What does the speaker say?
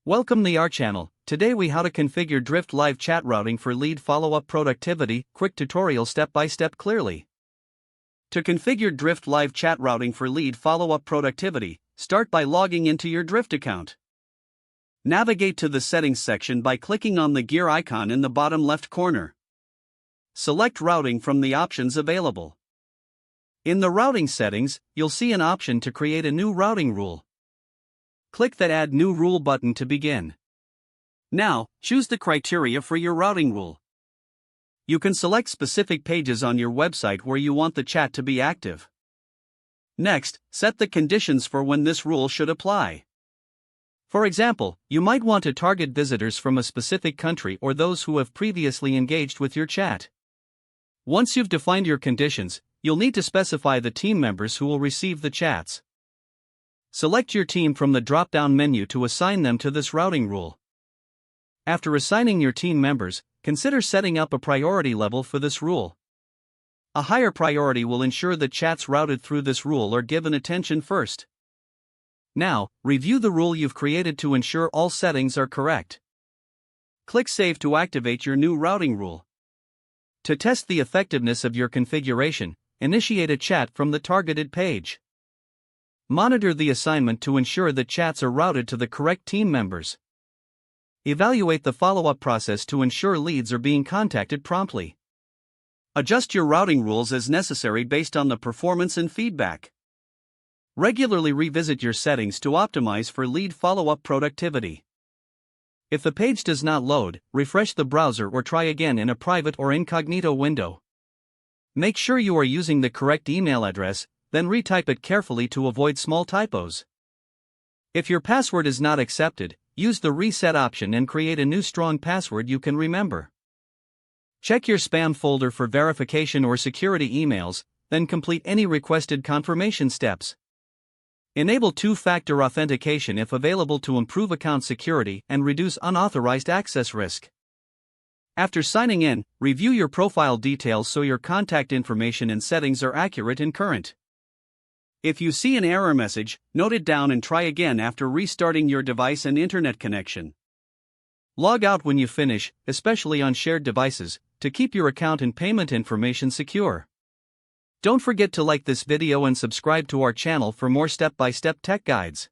Welcome to our channel. Today we how to configure Drift Live chat routing for lead follow-up productivity. Quick tutorial step by step clearly. To configure Drift Live chat routing for lead follow-up productivity, start by logging into your Drift account. Navigate to the settings section by clicking on the gear icon in the bottom left corner. Select routing from the options available. In the routing settings, you'll see an option to create a new routing rule. Click that Add New Rule button to begin. Now, choose the criteria for your routing rule. You can select specific pages on your website where you want the chat to be active. Next, set the conditions for when this rule should apply. For example, you might want to target visitors from a specific country or those who have previously engaged with your chat. Once you've defined your conditions, you'll need to specify the team members who will receive the chats. Select your team from the drop-down menu to assign them to this routing rule. After assigning your team members, consider setting up a priority level for this rule. A higher priority will ensure that chats routed through this rule are given attention first. Now, review the rule you've created to ensure all settings are correct. Click Save to activate your new routing rule. To test the effectiveness of your configuration, initiate a chat from the targeted page. Monitor the assignment to ensure that chats are routed to the correct team members. Evaluate the follow-up process to ensure leads are being contacted promptly. Adjust your routing rules as necessary based on the performance and feedback. Regularly revisit your settings to optimize for lead follow-up productivity. If the page does not load, refresh the browser or try again in a private or incognito window. Make sure you are using the correct email address, then retype it carefully to avoid small typos. If your password is not accepted, use the reset option and create a new strong password you can remember. Check your spam folder for verification or security emails, then complete any requested confirmation steps. Enable two-factor authentication if available to improve account security and reduce unauthorized access risk. After signing in, review your profile details so your contact information and settings are accurate and current. If you see an error message, note it down and try again after restarting your device and internet connection. Log out when you finish, especially on shared devices, to keep your account and payment information secure. Don't forget to like this video and subscribe to our channel for more step-by-step tech guides.